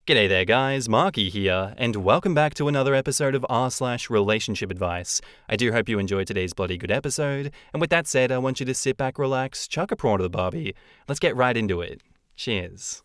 G'day there guys, Marky here, and welcome back to another episode of r/relationship advice. I do hope you enjoyed today's bloody good episode, and with that said, I want you to sit back, relax, chuck a prawn to the barbie. Let's get right into it. Cheers.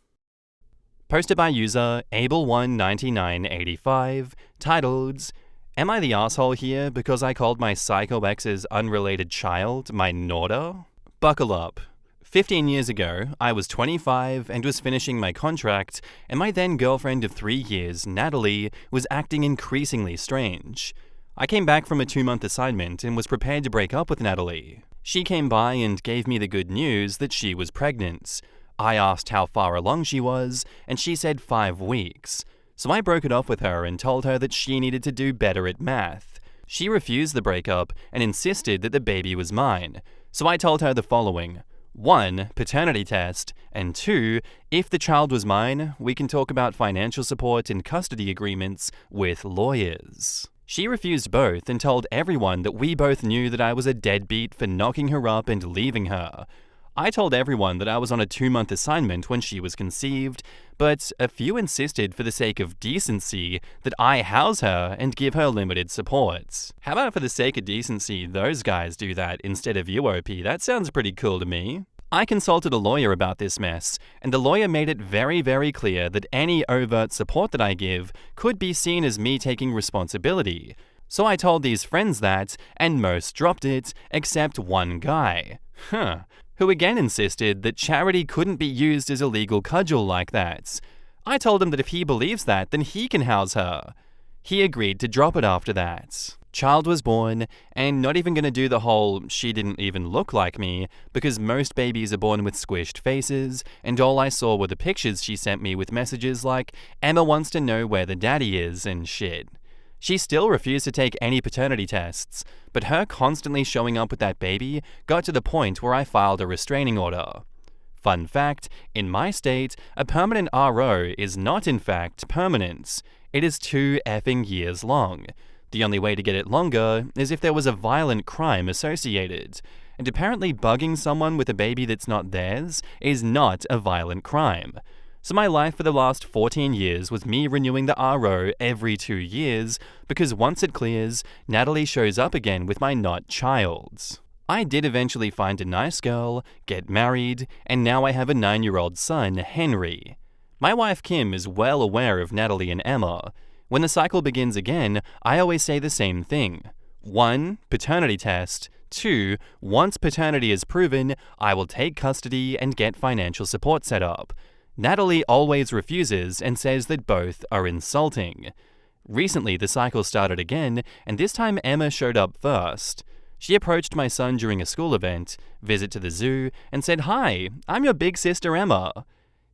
Posted by user Able19985, titled, Am I the asshole here because I called my psycho ex's unrelated child my NAUGHTER? Buckle up. 15 years ago, I was 25 and was finishing my contract, and my then girlfriend of 3 years, Natalie, was acting increasingly strange. I came back from a 2-month assignment and was prepared to break up with Natalie. She came by and gave me the good news that she was pregnant. I asked how far along she was, and she said 5 weeks. So I broke it off with her and told her that she needed to do better at math. She refused the breakup and insisted that the baby was mine. So I told her the following. 1. Paternity test, and 2. If the child was mine, we can talk about financial support and custody agreements with lawyers. She refused both and told everyone that we both knew that I was a deadbeat for knocking her up and leaving her. I told everyone that I was on a 2-month assignment when she was conceived, but a few insisted for the sake of decency that I house her and give her limited support. How about for the sake of decency, those guys do that instead of you, OP? That sounds pretty cool to me. I consulted a lawyer about this mess, and the lawyer made it very clear that any overt support that I give could be seen as me taking responsibility. So I told these friends that, and most dropped it, except one guy. Who again insisted that charity couldn't be used as a legal cudgel like that. I told him that if he believes that, then he can house her. He agreed to drop it after that. Child was born, and not even gonna do the whole she didn't even look like me, because most babies are born with squished faces, and all I saw were the pictures she sent me with messages like, Emma wants to know where the daddy is and shit. She still refused to take any paternity tests, but her constantly showing up with that baby got to the point where I filed a restraining order. Fun fact, in my state, a permanent RO is not in fact permanent. It is 2 effing years long. The only way to get it longer is if there was a violent crime associated. And apparently bugging someone with a baby that's not theirs is not a violent crime. So my life for the last 14 years was me renewing the RO every 2 years, because once it clears, Natalie shows up again with my not child. I did eventually find a nice girl, get married, and now I have a 9-year-old son, Henry. My wife Kim is well aware of Natalie and Emma. When the cycle begins again, I always say the same thing. 1. Paternity test. 2. Once paternity is proven, I will take custody and get financial support set up. Natalie always refuses and says that both are insulting. Recently, the cycle started again, and this time Emma showed up first. She approached my son during a school event, visit to the zoo, and said, Hi, I'm your big sister Emma.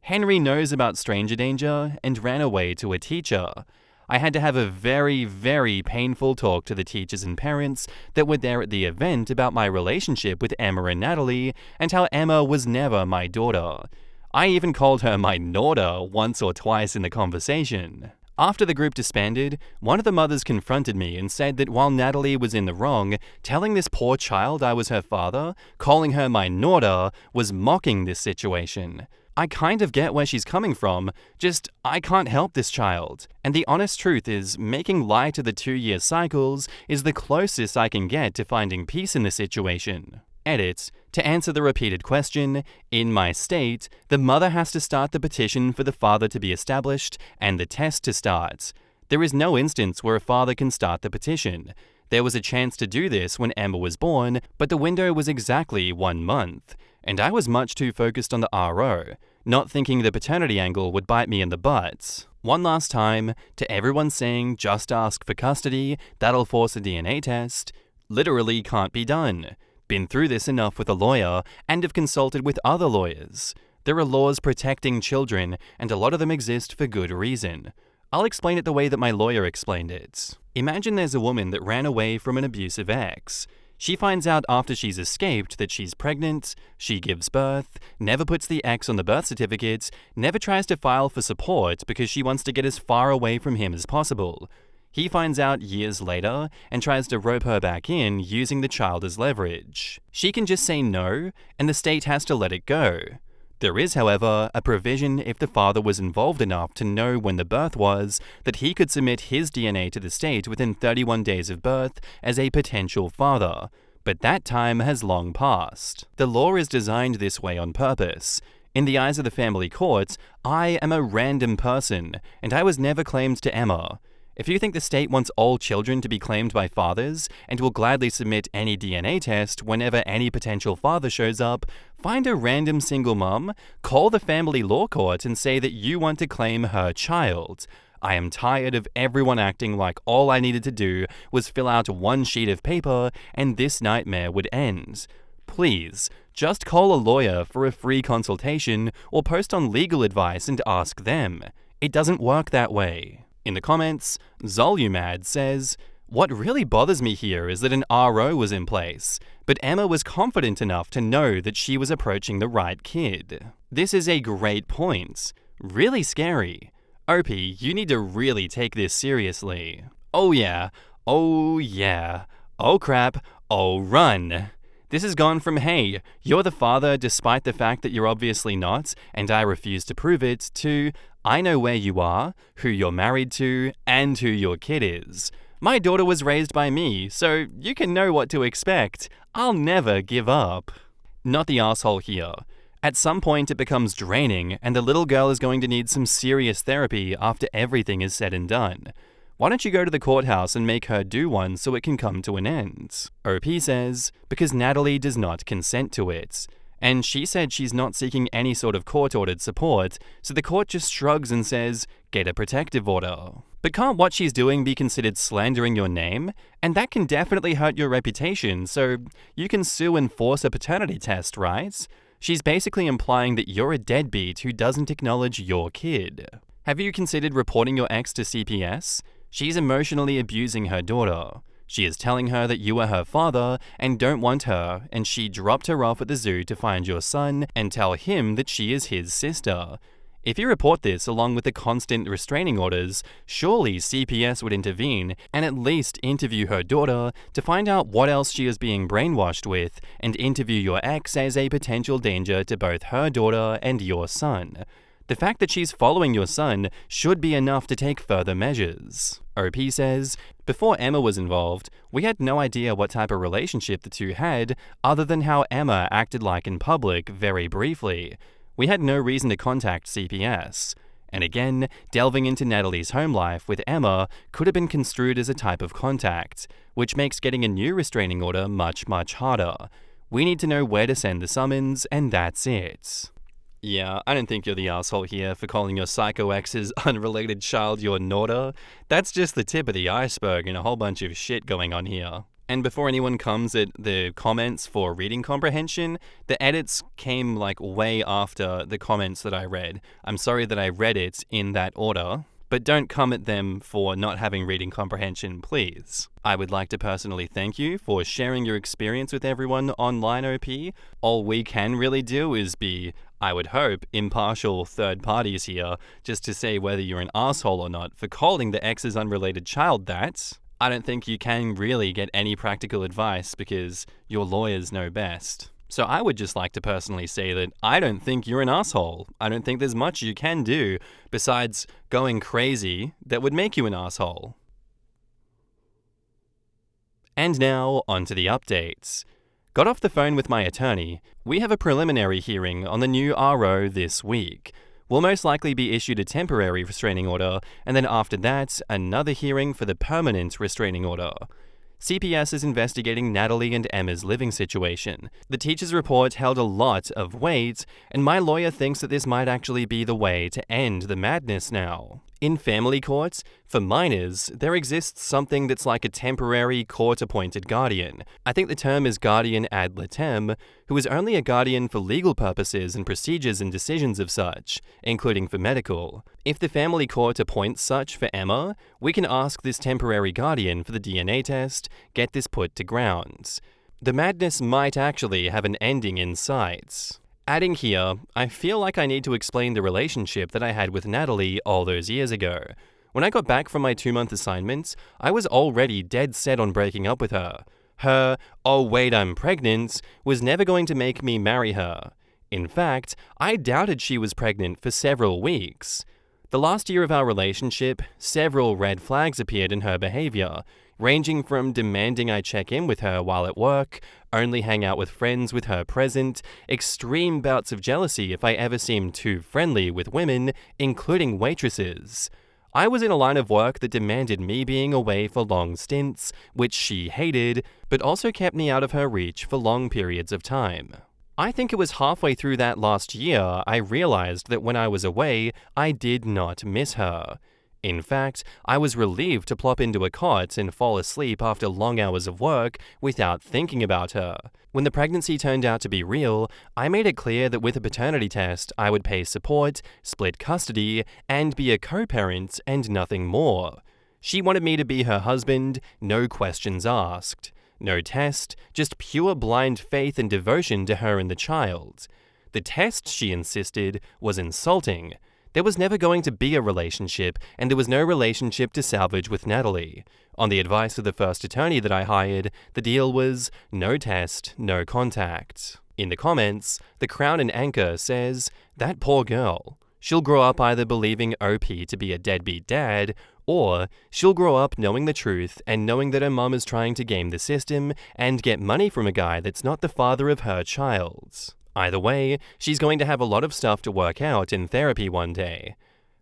Henry knows about stranger danger and ran away to a teacher. I had to have a very painful talk to the teachers and parents that were there at the event about my relationship with Emma and Natalie, and how Emma was never my daughter. I even called her my NAUGHTER once or twice in the conversation. After the group disbanded, one of the mothers confronted me and said that while Natalie was in the wrong, telling this poor child I was her father, calling her my NAUGHTER, was mocking this situation. I kind of get where she's coming from, just I can't help this child. And the honest truth is, making light of the 2-year cycles is the closest I can get to finding peace in the situation. Edit. To answer the repeated question, in my state, the mother has to start the petition for the father to be established and the test to start. There is no instance where a father can start the petition. There was a chance to do this when Emma was born, but the window was exactly 1 month. And I was much too focused on the RO, not thinking the paternity angle would bite me in the butt. One last time, to everyone saying just ask for custody, that'll force a DNA test, literally can't be done. Been through this enough with a lawyer and have consulted with other lawyers. There are laws protecting children, and a lot of them exist for good reason. I'll explain it the way that my lawyer explained it. Imagine there's a woman that ran away from an abusive ex. She finds out after she's escaped that she's pregnant, she gives birth, never puts the ex on the birth certificate, never tries to file for support because she wants to get as far away from him as possible. He finds out years later and tries to rope her back in using the child as leverage. She can just say no, and the state has to let it go. There is, however, a provision if the father was involved enough to know when the birth was that he could submit his DNA to the state within 31 days of birth as a potential father, but that time has long passed. The law is designed this way on purpose. In the eyes of the family courts, I am a random person, and I was never claimed to Emma. If you think the state wants all children to be claimed by fathers and will gladly submit any DNA test whenever any potential father shows up, find a random single mum, call the family law court and say that you want to claim her child. I am tired of everyone acting like all I needed to do was fill out one sheet of paper and this nightmare would end. Please, just call a lawyer for a free consultation or post on legal advice and ask them. It doesn't work that way. In the comments, Zolumad says, "What really bothers me here is that an RO was in place, but Emma was confident enough to know that she was approaching the right kid. This is a great point. Really scary. OP, you need to really take this seriously. Oh yeah, oh crap, oh run." This has gone from, "Hey, you're the father despite the fact that you're obviously not, and I refuse to prove it," to, "I know where you are, who you're married to, and who your kid is. My daughter was raised by me, so you can know what to expect. I'll never give up." Not the asshole here. At some point it becomes draining, and the little girl is going to need some serious therapy after everything is said and done. Why don't you go to the courthouse and make her do one so it can come to an end? OP says, because Natalie does not consent to it. And she said she's not seeking any sort of court-ordered support, so the court just shrugs and says, get a protective order. But can't what she's doing be considered slandering your name? And that can definitely hurt your reputation, so you can sue and force a paternity test, right? She's basically implying that you're a deadbeat who doesn't acknowledge your kid. Have you considered reporting your ex to CPS? She's emotionally abusing her daughter. She is telling her that you are her father and don't want her, and she dropped her off at the zoo to find your son and tell him that she is his sister. If you report this along with the constant restraining orders, surely CPS would intervene and at least interview her daughter to find out what else she is being brainwashed with and interview your ex as a potential danger to both her daughter and your son. The fact that she's following your son should be enough to take further measures. OP says, before Emma was involved, we had no idea what type of relationship the two had other than how Emma acted like in public very briefly. We had no reason to contact CPS. And again, delving into Natalie's home life with Emma could have been construed as a type of contact, which makes getting a new restraining order much harder. We need to know where to send the summons, and that's it. Yeah, I don't think you're the asshole here for calling your psycho ex's unrelated child your NAUGHTER. That's just the tip of the iceberg and a whole bunch of shit going on here. And before anyone comes at the comments for reading comprehension, the edits came like way after the comments that I read. I'm sorry that I read it in that order, but don't come at them for not having reading comprehension, please. I would like to personally thank you for sharing your experience with everyone online, OP. All we can really do is be, I would hope, impartial third parties here, just to say whether you're an asshole or not for calling the ex's unrelated child that. I don't think you can really get any practical advice because your lawyers know best. So I would just like to personally say that I don't think you're an asshole. I don't think there's much you can do besides going crazy that would make you an asshole. And now, on to the updates. Got off the phone with my attorney. We have a preliminary hearing on the new RO this week. We'll most likely be issued a temporary restraining order, and then after that, another hearing for the permanent restraining order. CPS is investigating Natalie and Emma's living situation. The teacher's report held a lot of weight, and my lawyer thinks that this might actually be the way to end the madness now. In family courts, for minors, there exists something that's like a temporary court-appointed guardian. I think the term is guardian ad litem, who is only a guardian for legal purposes and procedures and decisions of such, including for medical. If the family court appoints such for Emma, we can ask this temporary guardian for the DNA test, get this put to ground. The madness might actually have an ending in sight. Adding here, I feel like I need to explain the relationship that I had with Natalie all those years ago. When I got back from my 2-month assignments, I was already dead set on breaking up with her. Her, "oh wait, I'm pregnant," was never going to make me marry her. In fact, I doubted she was pregnant for several weeks. The last year of our relationship, several red flags appeared in her behavior, ranging from demanding I check in with her while at work, only hang out with friends with her present, extreme bouts of jealousy if I ever seemed too friendly with women, including waitresses. I was in a line of work that demanded me being away for long stints, which she hated, but also kept me out of her reach for long periods of time. I think it was halfway through that last year I realized that when I was away, I did not miss her. In fact, I was relieved to plop into a cot and fall asleep after long hours of work without thinking about her. When the pregnancy turned out to be real, I made it clear that with a paternity test, I would pay support, split custody, and be a co-parent and nothing more. She wanted me to be her husband, no questions asked. No test, just pure blind faith and devotion to her and the child. The test, she insisted, was insulting. There was never going to be a relationship, and there was no relationship to salvage with Natalie. On the advice of the first attorney that I hired, the deal was no test, no contact. In the comments, the Crown and Anchor says, "That poor girl. She'll grow up either believing OP to be a deadbeat dad, or she'll grow up knowing the truth and knowing that her mum is trying to game the system and get money from a guy that's not the father of her child. Either way, she's going to have a lot of stuff to work out in therapy one day."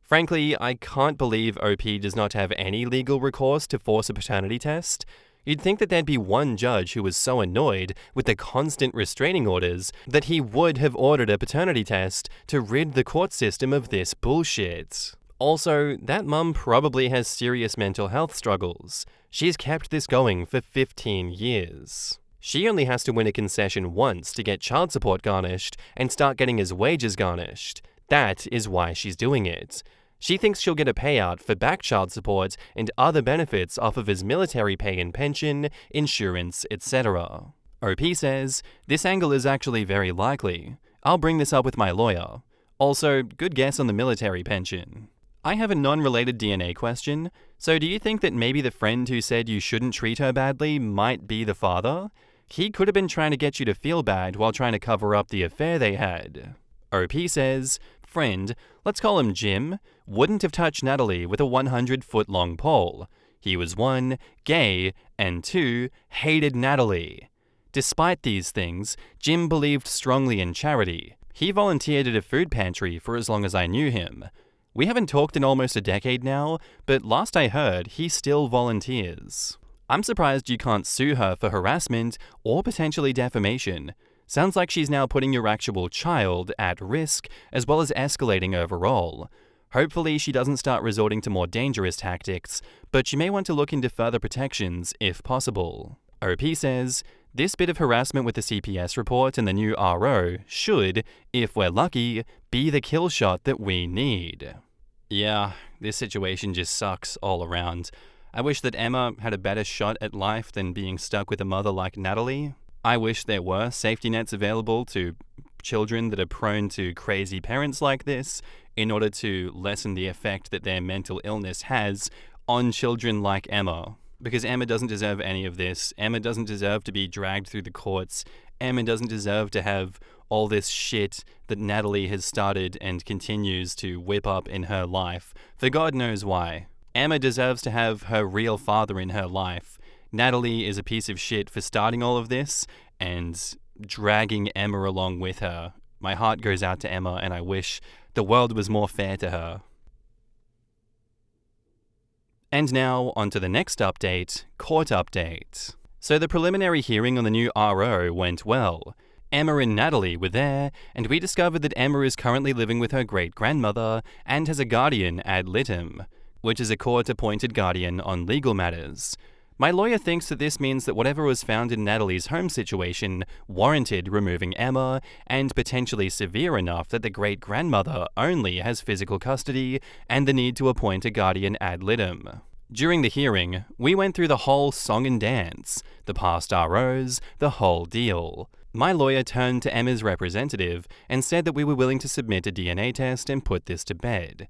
Frankly, I can't believe OP does not have any legal recourse to force a paternity test. You'd think that there'd be one judge who was so annoyed with the constant restraining orders that he would have ordered a paternity test to rid the court system of this bullshit. Also, that mum probably has serious mental health struggles. She's kept this going for 15 years. She only has to win a concession once to get child support garnished and start getting his wages garnished. That is why she's doing it. She thinks she'll get a payout for back child support and other benefits off of his military pay and pension, insurance, etc. OP says, "This angle is actually very likely. I'll bring this up with my lawyer. Also, good guess on the military pension." I have a non-related DNA question. So do you think that maybe the friend who said you shouldn't treat her badly might be the father? He could have been trying to get you to feel bad while trying to cover up the affair they had. OP says, "Friend, let's call him Jim, wouldn't have touched Natalie with a 100-foot-long pole. He was 1, gay, and 2, hated Natalie. Despite these things, Jim believed strongly in charity. He volunteered at a food pantry for as long as I knew him. We haven't talked in almost a decade now, but last I heard, he still volunteers. I'm surprised you can't sue her for harassment or potentially defamation. Sounds like she's now putting your actual child at risk, as well as escalating overall. Hopefully she doesn't start resorting to more dangerous tactics, but you may want to look into further protections if possible." OP says, "This bit of harassment with the CPS report and the new RO should, if we're lucky, be the kill shot that we need." Yeah, this situation just sucks all around. I wish that Emma had a better shot at life than being stuck with a mother like Natalie. I wish there were safety nets available to children that are prone to crazy parents like this in order to lessen the effect that their mental illness has on children like Emma. Because Emma doesn't deserve any of this. Emma doesn't deserve to be dragged through the courts. Emma doesn't deserve to have all this shit that Natalie has started and continues to whip up in her life, for God knows why. Emma deserves to have her real father in her life. Natalie is a piece of shit for starting all of this and dragging Emma along with her. My heart goes out to Emma, and I wish the world was more fair to her. And now, on to the next update, court update. So the preliminary hearing on the new RO went well. Emma and Natalie were there, and we discovered that Emma is currently living with her great-grandmother and has a guardian ad litem, which is a court-appointed guardian on legal matters. My lawyer thinks that this means that whatever was found in Natalie's home situation warranted removing Emma, and potentially severe enough that the great-grandmother only has physical custody and the need to appoint a guardian ad litem. During the hearing, we went through the whole song and dance, the past ROs, the whole deal. My lawyer turned to Emma's representative and said that we were willing to submit a DNA test and put this to bed.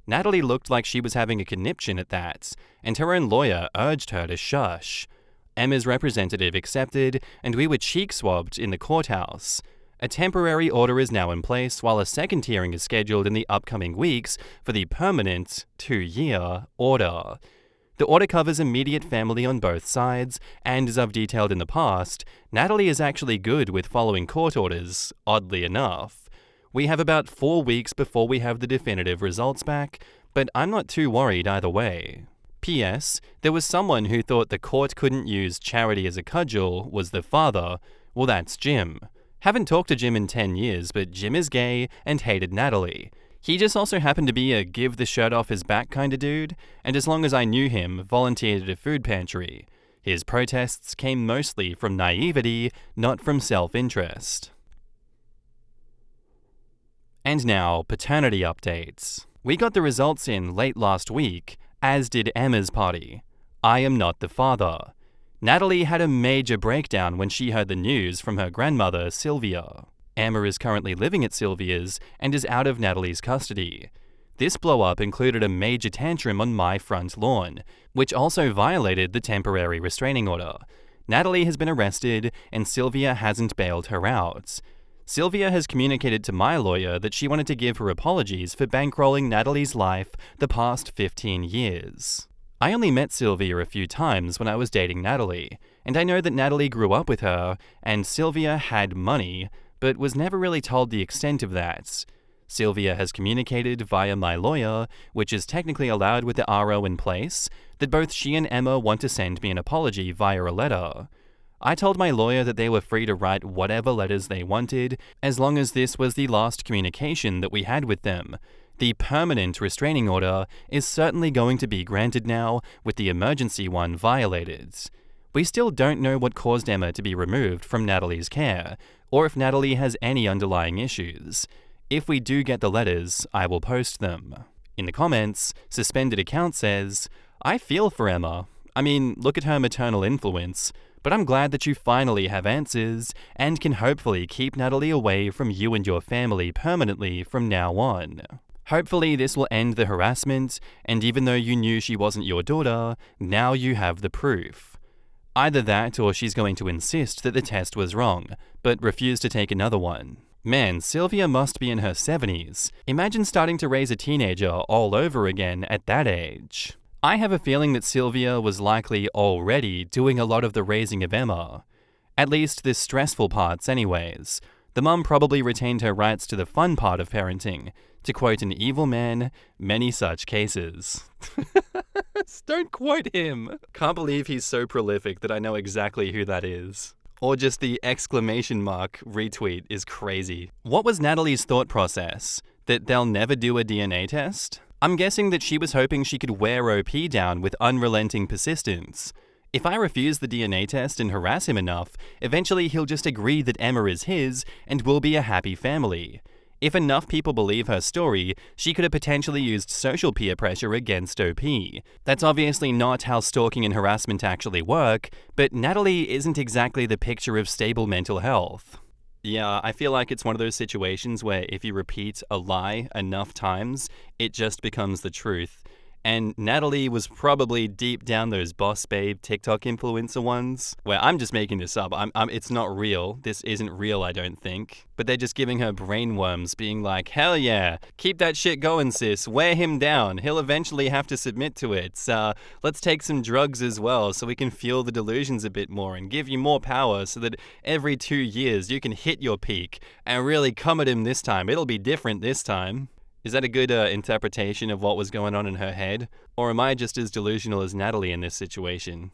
Natalie looked like she was having a conniption at that, and her own lawyer urged her to shush. Emma's representative accepted, and we were cheek swabbed in the courthouse. A temporary order is now in place, while a second hearing is scheduled in the upcoming weeks for the permanent 2-year order. The order covers immediate family on both sides, and as I've detailed in the past, Natalie is actually good with following court orders, oddly enough. We have about 4 weeks before we have the definitive results back, but I'm not too worried either way. P.S. There was someone who thought the court couldn't use charity as a cudgel was the father. Well, that's Jim. Haven't talked to Jim in 10 years, but Jim is gay and hated Natalie. He just also happened to be a give the shirt off his back kind of dude, and as long as I knew him, volunteered at a food pantry. His protests came mostly from naivety, not from self-interest. And now, paternity updates. We got the results in late last week, as did Emma's party. I am not the father. Natalie had a major breakdown when she heard the news from her grandmother, Sylvia. Emma is currently living at Sylvia's and is out of Natalie's custody. This blow-up included a major tantrum on my front lawn, which also violated the temporary restraining order. Natalie has been arrested and Sylvia hasn't bailed her out. Sylvia has communicated to my lawyer that she wanted to give her apologies for bankrolling Natalie's life the past 15 years. I only met Sylvia a few times when I was dating Natalie, and I know that Natalie grew up with her, and Sylvia had money, but was never really told the extent of that. Sylvia has communicated via my lawyer, which is technically allowed with the RO in place, that both she and Emma want to send me an apology via a letter. I told my lawyer that they were free to write whatever letters they wanted, as long as this was the last communication that we had with them. The permanent restraining order is certainly going to be granted now, with the emergency one violated. We still don't know what caused Emma to be removed from Natalie's care, or if Natalie has any underlying issues. If we do get the letters, I will post them. In the comments, Suspended Account says, I feel for Emma. I mean, look at her maternal influence, but I'm glad that you finally have answers and can hopefully keep Natalie away from you and your family permanently from now on. Hopefully this will end the harassment, and even though you knew she wasn't your daughter, now you have the proof. Either that or she's going to insist that the test was wrong, but refuse to take another one. Man, Sylvia must be in her 70s. Imagine starting to raise a teenager all over again at that age. I have a feeling that Sylvia was likely already doing a lot of the raising of Emma. At least the stressful parts anyways. The mum probably retained her rights to the fun part of parenting. To quote an evil man, many such cases. Don't quote him. Can't believe he's so prolific that I know exactly who that is. Or just the exclamation mark retweet is crazy. What was Natalie's thought process? That they'll never do a DNA test? I'm guessing that she was hoping she could wear OP down with unrelenting persistence. If I refuse the DNA test and harass him enough, eventually he'll just agree that Emma is his and we'll be a happy family. If enough people believe her story, she could have potentially used social peer pressure against OP. That's obviously not how stalking and harassment actually work, but Natalie isn't exactly the picture of stable mental health. Yeah, I feel like it's one of those situations where if you repeat a lie enough times, it just becomes the truth. And Natalie was probably deep down those boss babe TikTok influencer ones, where I'm just making this up. It's not real. This isn't real, I don't think. But they're just giving her brainworms, being like, hell yeah, keep that shit going, sis. Wear him down. He'll eventually have to submit to it. Let's take some drugs as well so we can fuel the delusions a bit more and give you more power so that every 2 years you can hit your peak and really come at him this time. It'll be different this time. Is that a good interpretation of what was going on in her head? Or am I just as delusional as Natalie in this situation?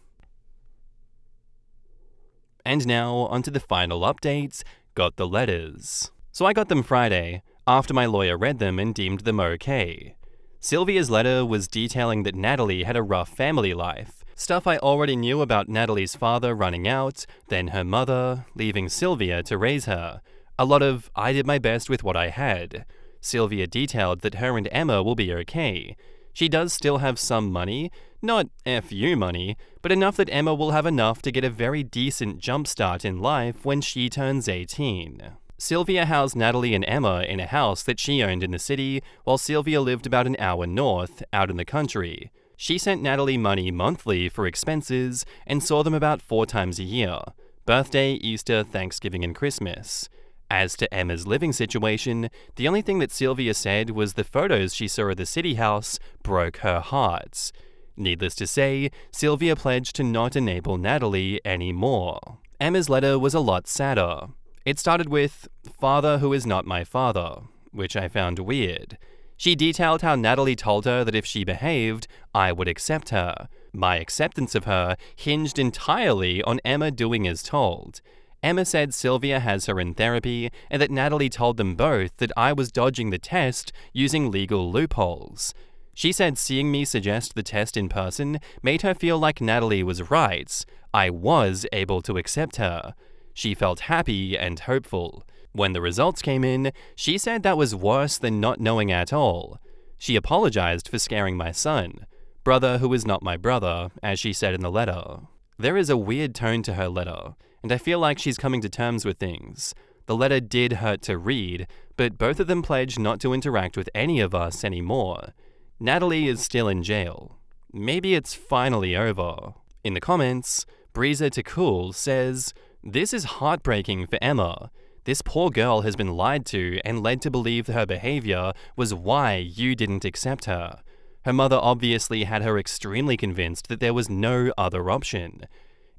And now, onto the final updates. Got the letters. So I got them Friday, after my lawyer read them and deemed them okay. Sylvia's letter was detailing that Natalie had a rough family life. Stuff I already knew about Natalie's father running out, then her mother, leaving Sylvia to raise her. A lot of, I did my best with what I had. Sylvia detailed that her and Emma will be okay. She does still have some money, not FU money, but enough that Emma will have enough to get a very decent jumpstart in life when she turns 18. Sylvia housed Natalie and Emma in a house that she owned in the city, while Sylvia lived about an hour north, out in the country. She sent Natalie money monthly for expenses and saw them about 4 times a year: birthday, Easter, Thanksgiving, and Christmas. As to Emma's living situation, the only thing that Sylvia said was the photos she saw of the city house broke her heart. Needless to say, Sylvia pledged to not enable Natalie anymore. Emma's letter was a lot sadder. It started with, "Father who is not my father," which I found weird. She detailed how Natalie told her that if she behaved, I would accept her. My acceptance of her hinged entirely on Emma doing as told. Emma said Sylvia has her in therapy and that Natalie told them both that I was dodging the test using legal loopholes. She said seeing me suggest the test in person made her feel like Natalie was right. I was able to accept her. She felt happy and hopeful. When the results came in, she said that was worse than not knowing at all. She apologized for scaring my son. Brother who is not my brother, as she said in the letter. There is a weird tone to her letter, and I feel like she's coming to terms with things. The letter did hurt to read, but both of them pledged not to interact with any of us anymore. Natalie is still in jail. Maybe it's finally over. In the comments, Breezer to Cool says, "This is heartbreaking for Emma. This poor girl has been lied to and led to believe her behavior was why you didn't accept her. Her mother obviously had her extremely convinced that there was no other option.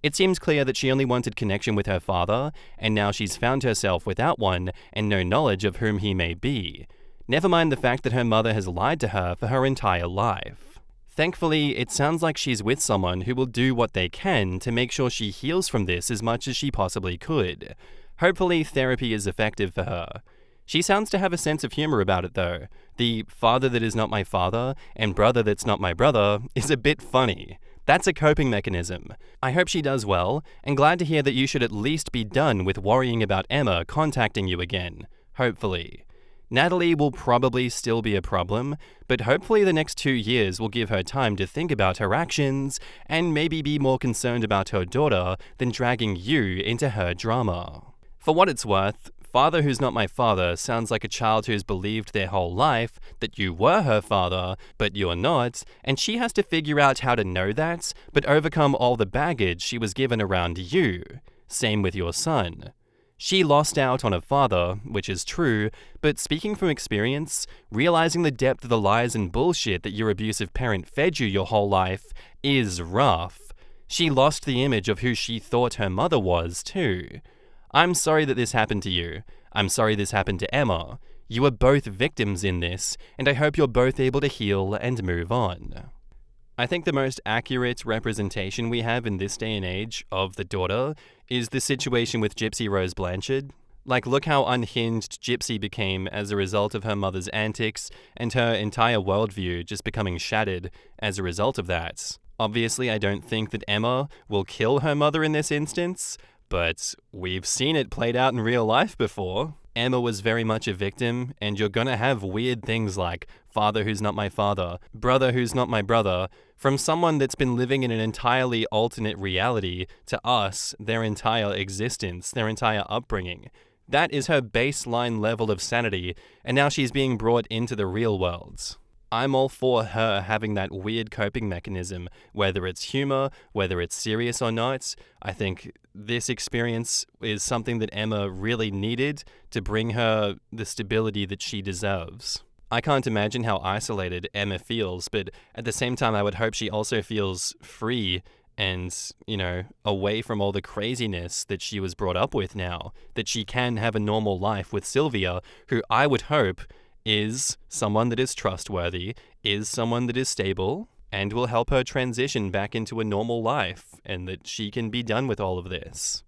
It seems clear that she only wanted connection with her father, and now she's found herself without one and no knowledge of whom he may be. Never mind the fact that her mother has lied to her for her entire life. Thankfully, it sounds like she's with someone who will do what they can to make sure she heals from this as much as she possibly could. Hopefully, therapy is effective for her. She sounds to have a sense of humor about it though. The father that is not my father and brother that's not my brother is a bit funny. That's a coping mechanism. I hope she does well, and glad to hear that you should at least be done with worrying about Emma contacting you again. Hopefully. Natalie will probably still be a problem, but hopefully the next 2 years will give her time to think about her actions and maybe be more concerned about her daughter than dragging you into her drama. For what it's worth, Father who's not my father sounds like a child who's believed their whole life that you were her father, but you're not, and she has to figure out how to know that, but overcome all the baggage she was given around you. Same with your son. She lost out on a father, which is true, but speaking from experience, realizing the depth of the lies and bullshit that your abusive parent fed you your whole life is rough. She lost the image of who she thought her mother was, too. I'm sorry that this happened to you. I'm sorry this happened to Emma. You are both victims in this, and I hope you're both able to heal and move on. I think the most accurate representation we have in this day and age of the daughter is the situation with Gypsy Rose Blanchard. Like, look how unhinged Gypsy became as a result of her mother's antics and her entire worldview just becoming shattered as a result of that. Obviously, I don't think that Emma will kill her mother in this instance, but we've seen it played out in real life before. Emma was very much a victim, and you're gonna have weird things like father who's not my father, brother who's not my brother, from someone that's been living in an entirely alternate reality to us, their entire existence, their entire upbringing. That is her baseline level of sanity, and now she's being brought into the real world. I'm all for her having that weird coping mechanism, whether it's humor, whether it's serious or not. I think this experience is something that Emma really needed to bring her the stability that she deserves. I can't imagine how isolated Emma feels, but at the same time, I would hope she also feels free and, away from all the craziness that she was brought up with now, that she can have a normal life with Sylvia, who I would hope is someone that is trustworthy, is someone that is stable, and will help her transition back into a normal life, and that she can be done with all of this.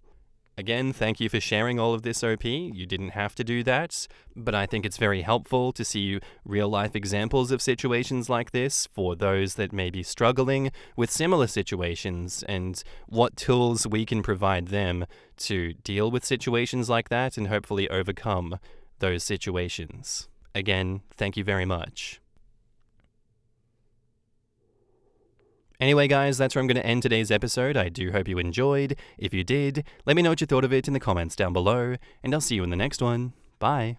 Again, thank you for sharing all of this, OP. You didn't have to do that, but I think it's very helpful to see real-life examples of situations like this for those that may be struggling with similar situations, and what tools we can provide them to deal with situations like that and hopefully overcome those situations. Again, thank you very much. Anyway, guys, that's where I'm going to end today's episode. I do hope you enjoyed. If you did, let me know what you thought of it in the comments down below, and I'll see you in the next one. Bye.